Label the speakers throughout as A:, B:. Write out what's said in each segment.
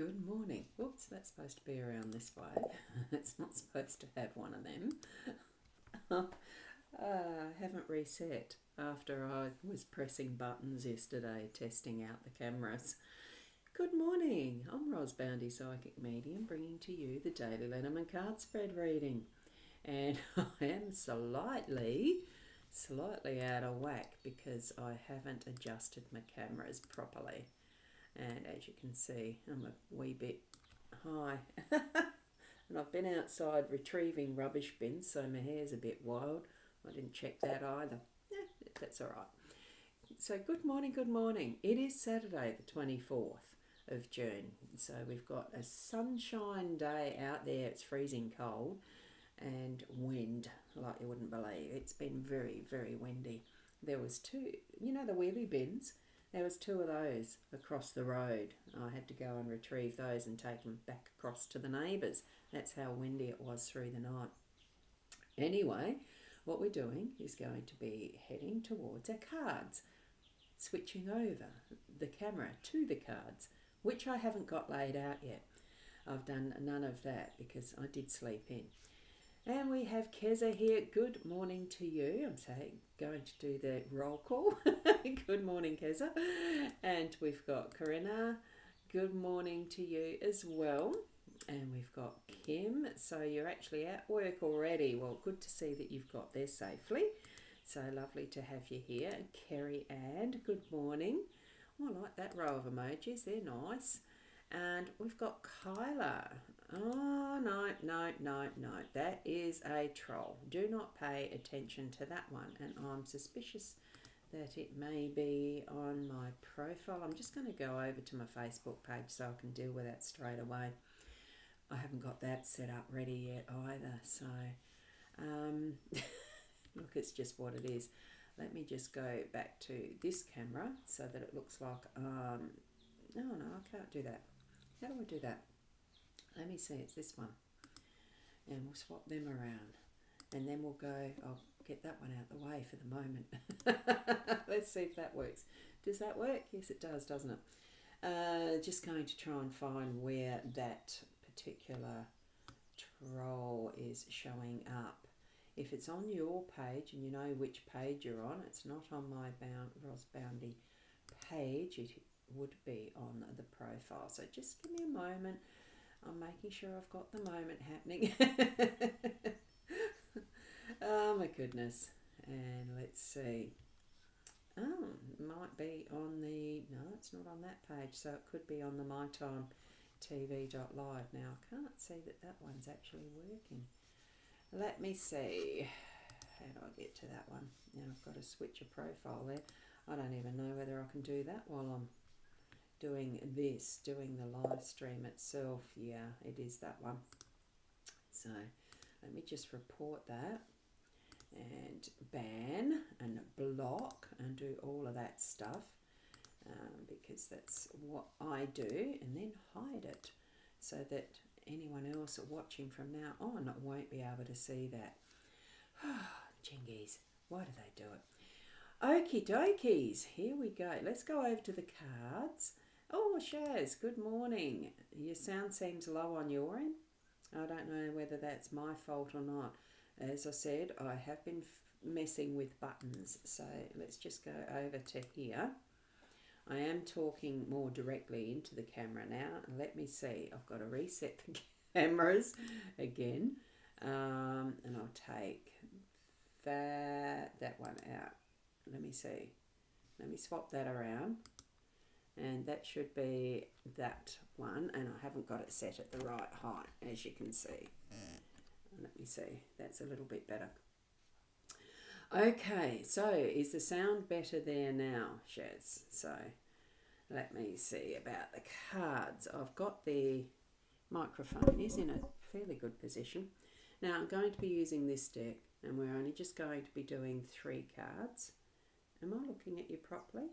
A: Good morning. Whoops, that's supposed to be around this way. It's not supposed to have one of them. I haven't reset after I was pressing buttons yesterday, testing out the cameras. Good morning. I'm Boundy, Psychic Medium, bringing to you the daily Lenormand card spread reading. And I am slightly out of whack because I haven't adjusted my cameras properly. And as you can see, I'm a wee bit high. And I've been outside retrieving rubbish bins, so my hair's a bit wild. I didn't check that either. That's all right. So good morning, good morning. It is Saturday the 24th of June. So we've got a sunshine day out there. It's freezing cold and wind, like you wouldn't believe. It's been very, very windy. There was two, the wheelie bins? There was two of those across the road. I had to go and retrieve those and take them back across to the neighbours. That's how windy it was through the night. Anyway, what we're doing is going to be heading towards our cards, switching over the camera to the cards, which I haven't got laid out yet. I've done none of that because I did sleep in. And we have Keza here. Good morning to you. I'm going to do the roll call. Good morning, Keza. And we've got Corinna. Good morning to you as well. And we've got Kim. So you're actually at work already. Well, good to see that you've got there safely. So lovely to have you here. Kerry Ann, good morning. Oh, I like that row of emojis. They're nice. And we've got Kyla. Oh, no. That is a troll. Do not pay attention to that one. And I'm suspicious that it may be on my profile. I'm just going to go over to my Facebook page so I can deal with that straight away. I haven't got that set up ready yet either. So, look, it's just what it is. Let me just go back to this camera so that it looks like... no, I can't do that. How do I do that? Let me see, it's this one. And we'll swap them around. And then we'll go, I'll get that one out the way for the moment. Let's see if that works. Does that work? Yes, it does, doesn't it? Just going to try and find where that particular troll is showing up. If it's on your page and you know which page you're on, it's not on my Boundy page. It would be on the profile. So just give me a moment. I'm making sure I've got the moment happening. Oh my goodness. And let's see. Oh, it might be on the... No, it's not on that page. So it could be on the mytimetv.live. Now, I can't see that one's actually working. Let me see. How do I get to that one? Now I've got to switch a profile there. I don't even know whether I can do that while I'm doing the live stream itself. Yeah, it is that one. So let me just report that and ban and block and do all of that stuff because that's what I do, and then hide it so that anyone else watching from now on won't be able to see that. Jingies, why do they do it? Okie dokies, here we go. Let's go over to the cards. Oh, Shaz, good morning. Your sound seems low on your end. I don't know whether that's my fault or not. As I said, I have been messing with buttons. So let's just go over to here. I am talking more directly into the camera now. Let me see. I've got to reset the cameras again. And I'll take that one out. Let me see. Let me swap that around. And that should be that one. And I haven't got it set at the right height, as you can see. Let me see. That's a little bit better. Okay, so is the sound better there now, Shaz? So let me see about the cards. I've got the microphone is in a fairly good position. Now I'm going to be using this deck, and we're only just going to be doing 3 cards. Am I looking at you properly?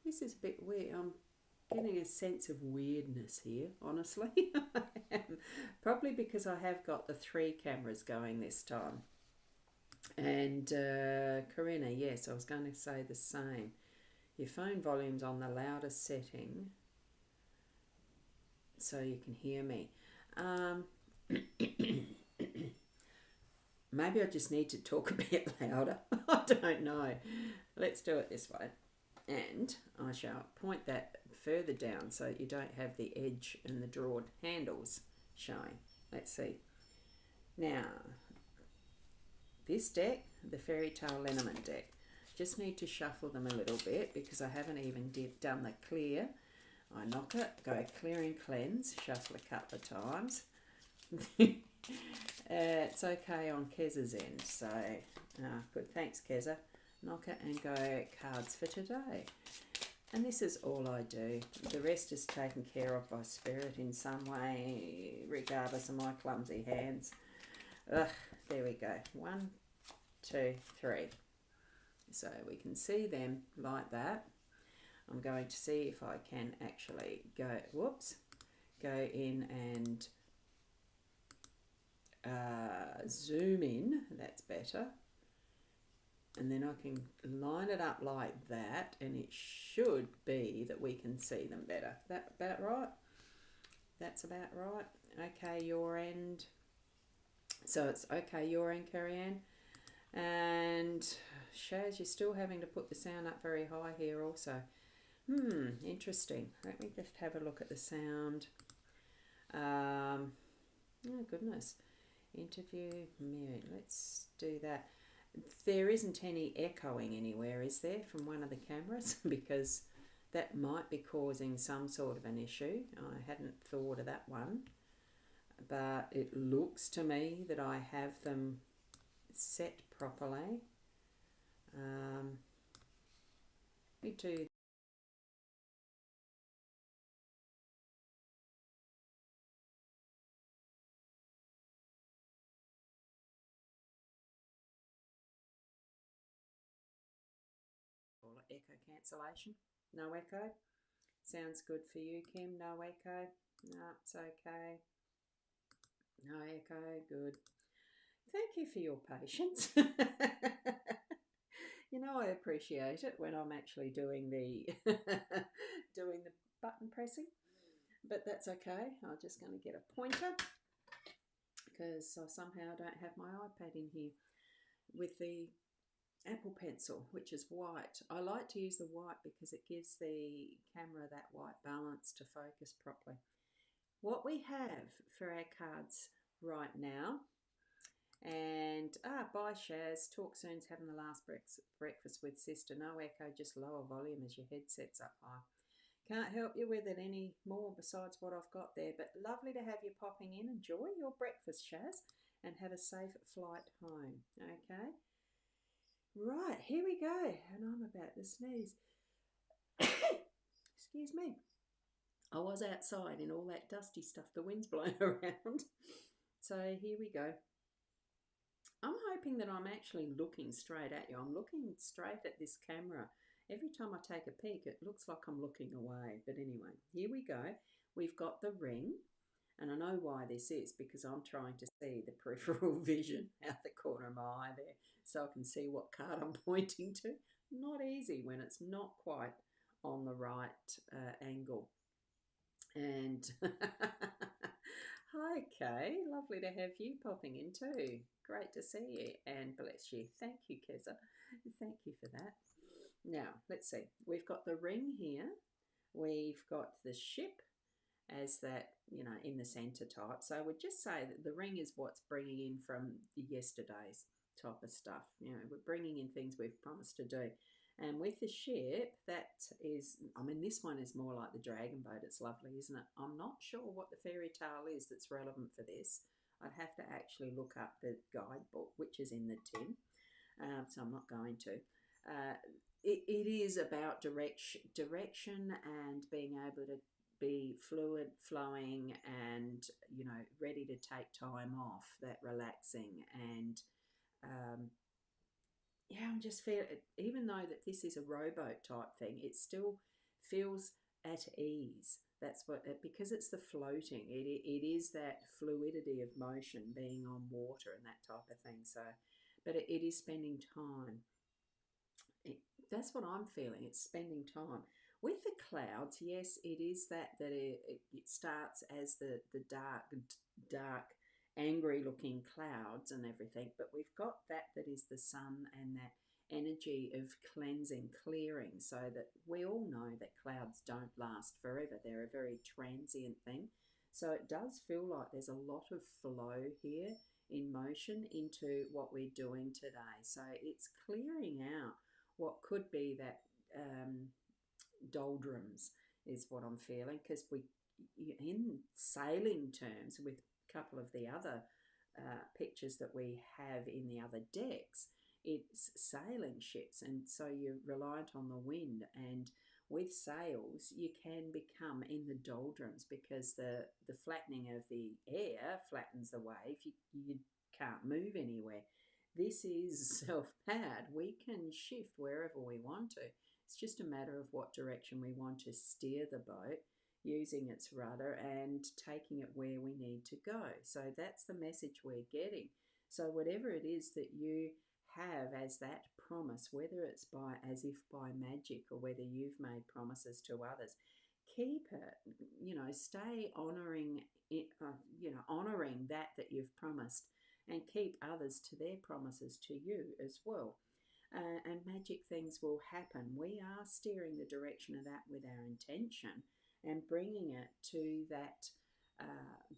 A: This is a bit weird. I'm getting a sense of weirdness here, honestly. I am. Probably because I have got the 3 cameras going this time. And Corinna, yes, I was going to say the same. Your phone volume's on the loudest setting. so you can hear me. Um, Maybe I just need to talk a bit louder. I don't know. Let's do it this way. And I shall point that further down so you don't have the edge and the drawed handles showing. Let's see. Now, this deck, the Fairy Tale Lenormand deck, just need to shuffle them a little bit because I haven't even done the clear. I knock it, go clear and cleanse, shuffle a couple of times. It's okay on Kez's end, so good. Thanks, Keza. Knock it and go cards for today. And this is all I do. The rest is taken care of by spirit in some way, regardless of my clumsy hands. Ugh, there we go. 1, 2, 3. So we can see them like that. I'm going to see if I can actually go in and zoom in. That's better. And then I can line it up like that, and it should be that we can see them better. That about right? That's about right. Okay, your end. So it's okay, your end, Carrie-Anne. And Shaz, you're still having to put the sound up very high here also. Interesting. Let me just have a look at the sound. Oh, goodness. Interview mute. Let's do that. There isn't any echoing anywhere, is there, from one of the cameras? Because that might be causing some sort of an issue. I hadn't thought of that one. But it looks to me that I have them set properly. We do. Echo cancellation. No echo. Sounds good for you, Kim. No echo. No, it's okay. No echo. Good. Thank you for your patience. You know, I appreciate it when I'm actually doing the doing the button pressing, but that's okay. I'm just going to get a pointer because I somehow don't have my iPad in here with the Apple Pencil, which is white. I like to use the white because it gives the camera that white balance to focus properly. What we have for our cards right now, and bye Shaz, talk soon's having the last breakfast with sister. No echo, just lower volume as your headset's up high. Can't help you with it any more besides what I've got there, but lovely to have you popping in. Enjoy your breakfast, Shaz, and have a safe flight home. Okay. Right, here we go, and I'm about to sneeze. Excuse me. I was outside in all that dusty stuff, the wind's blowing around. So here we go. I'm hoping that I'm actually looking straight at you. I'm looking straight at this camera. Every time I take a peek, it looks like I'm looking away. But anyway, here we go. We've got the ring. And I know why this is, because I'm trying to see the peripheral vision out the corner of my eye there so I can see what card I'm pointing to. Not easy when it's not quite on the right angle. And hi Kay, lovely to have you popping in too. Great to see you, and bless you. Thank you, Keza. Thank you for that. Now, let's see. We've got the ring here. We've got the ship as that, you know, in the center type. So I would just say that the ring is what's bringing in from yesterday's type of stuff. You know, we're bringing in things we've promised to do. And with the ship, that is, I mean, this one is more like the dragon boat. It's lovely, isn't it? I'm not sure what the fairy tale is that's relevant for this. I'd have to actually look up the guidebook, which is in the tin. So I'm not going to. It is about direction and being able to be fluid, flowing, and, you know, ready to take time off, that relaxing. And yeah, I'm just feel, even though that this is a rowboat type thing, it still feels at ease. That's what, because it's the floating, it is that fluidity of motion, being on water and that type of thing. So, but it is spending time. That's what I'm feeling. It's spending time. With the clouds, yes, it is that it starts as the dark, angry looking clouds and everything, but we've got that is the sun and that energy of cleansing, clearing, so that we all know that clouds don't last forever. They're a very transient thing. So it does feel like there's a lot of flow here in motion into what we're doing today. So it's clearing out what could be that doldrums is what I'm feeling, because we, in sailing terms, with a couple of the other pictures that we have in the other decks, it's sailing ships, and so you're reliant on the wind. And with sails, you can become in the doldrums because the flattening of the air flattens the wave. You can't move anywhere. This is self-powered. We can shift wherever we want to. It's just a matter of what direction we want to steer the boat using its rudder and taking it where we need to go. So that's the message we're getting. So whatever it is that you have as that promise, whether it's by as if by magic or whether you've made promises to others, keep it, stay honoring it, honoring that you've promised, and keep others to their promises to you as well. And magic things will happen. We are steering the direction of that with our intention and bringing it to that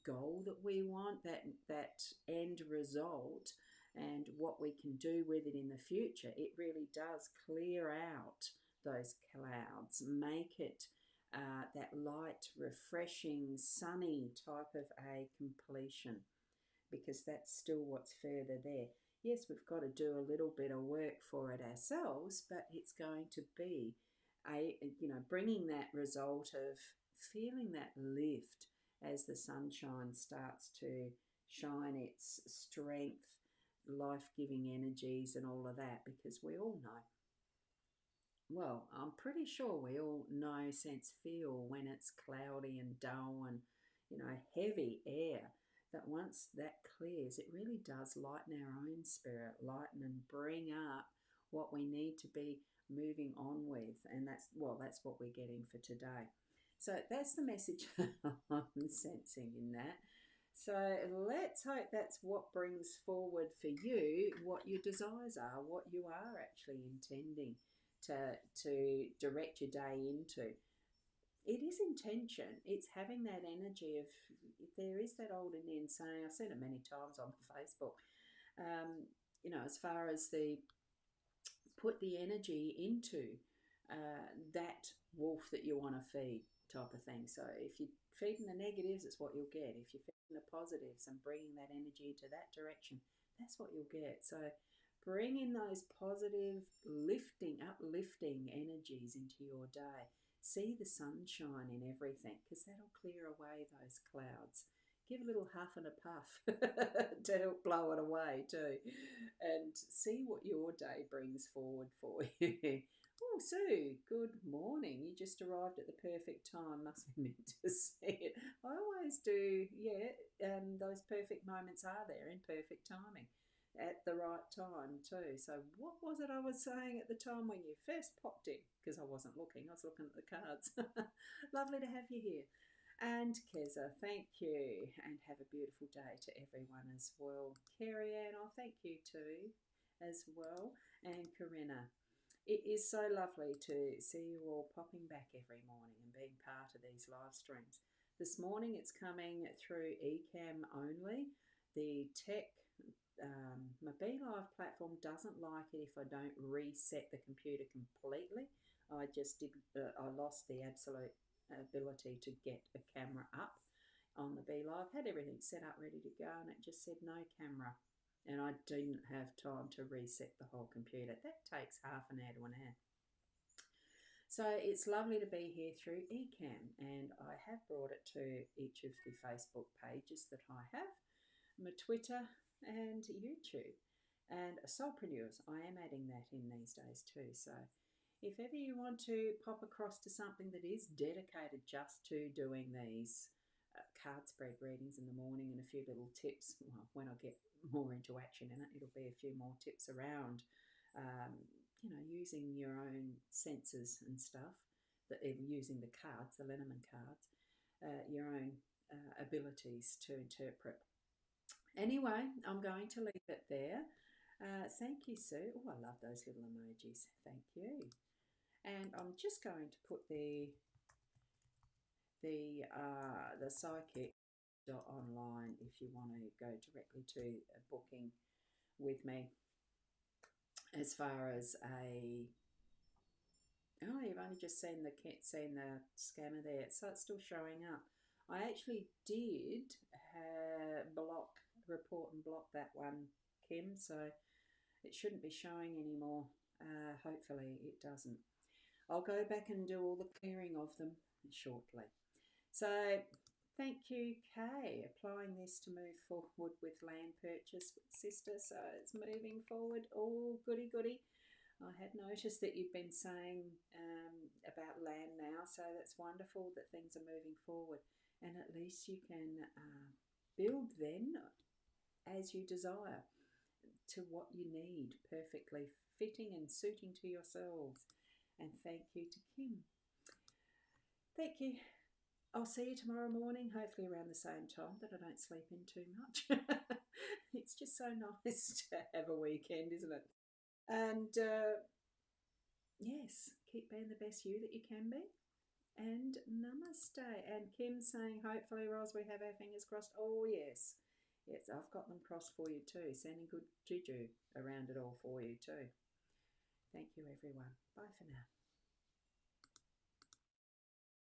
A: goal that we want, that end result, and what we can do with it in the future. It really does clear out those clouds, make it that light, refreshing, sunny type of a completion, because that's still what's further there. Yes, we've got to do a little bit of work for it ourselves, but it's going to be bringing that result of feeling that lift as the sunshine starts to shine its strength, life-giving energies and all of that, because we all know, well, I'm pretty sure we all know, sense, feel when it's cloudy and dull and, heavy air, that once that clears, it really does lighten our own spirit, lighten and bring up what we need to be moving on with. And that's what we're getting for today. So that's the message I'm sensing in that. So let's hope that's what brings forward for you what your desires are, what you are actually intending to direct your day into. It is intention. It's having that energy of, there is that old Indian saying, I've said it many times on Facebook, as far as the put the energy into that wolf that you want to feed type of thing. So if you're feeding the negatives, it's what you'll get. If you're feeding the positives and bringing that energy into that direction, that's what you'll get. So bring in those positive, uplifting energies into your day. See the sunshine in everything, because that'll clear away those clouds. Give a little huff and a puff to help blow it away too. And see what your day brings forward for you. Oh, Sue, good morning. You just arrived at the perfect time. Must be meant to see it. I always do, yeah. Those perfect moments are there in perfect timing at the right time too. So what was it I was saying at the time when you first popped in? Because I wasn't looking, I was looking at the cards. Lovely to have you here. And Keza, thank you, and have a beautiful day to everyone as well. Carrie Ann, I thank you too as well. And Corinna, it is so lovely to see you all popping back every morning and being part of these live streams. This morning it's coming through eCam only. The tech, my BeLive platform doesn't like it if I don't reset the computer completely. I just did, I lost the absolute ability to get a camera up on the BeLive. Had everything set up ready to go, and it just said no camera. And I didn't have time to reset the whole computer. That takes half an hour to an hour. So it's lovely to be here through eCam, and I have brought it to each of the Facebook pages that I have, my Twitter and YouTube. And Soulpreneurs, I am adding that in these days too. So if ever you want to pop across to something that is dedicated just to doing these card spread readings in the morning and a few little tips, well, when I get more into action in it, it'll be a few more tips around, using your own senses and stuff, using the cards, the Lenormand cards, your own abilities to interpret. Anyway, I'm going to leave it there. Thank you, Sue. Oh, I love those little emojis. Thank you. And I'm just going to put the psychic online if you want to go directly to a booking with me. As far as you've only just seen the scanner there, so it's still showing up. I actually did report and block that one, Kim, so it shouldn't be showing anymore. Hopefully it doesn't. I'll go back and do all the clearing of them shortly. So thank you, Kay. Applying this to move forward with land purchase with sister, so it's moving forward. Oh, goody, goody. I had noticed that you've been saying about land now, so that's wonderful that things are moving forward. And at least you can build then as you desire to what you need, perfectly fitting and suiting to yourselves. And thank you to Kim. Thank you. I'll see you tomorrow morning, hopefully around the same time, that I don't sleep in too much. It's just so nice to have a weekend, isn't it? And yes, keep being the best you that you can be. And namaste. And Kim saying, hopefully, Ros, we have our fingers crossed. Oh, yes. Yes, I've got them crossed for you too. Sending good juju around it all for you too. Thank you, everyone. Bye for now.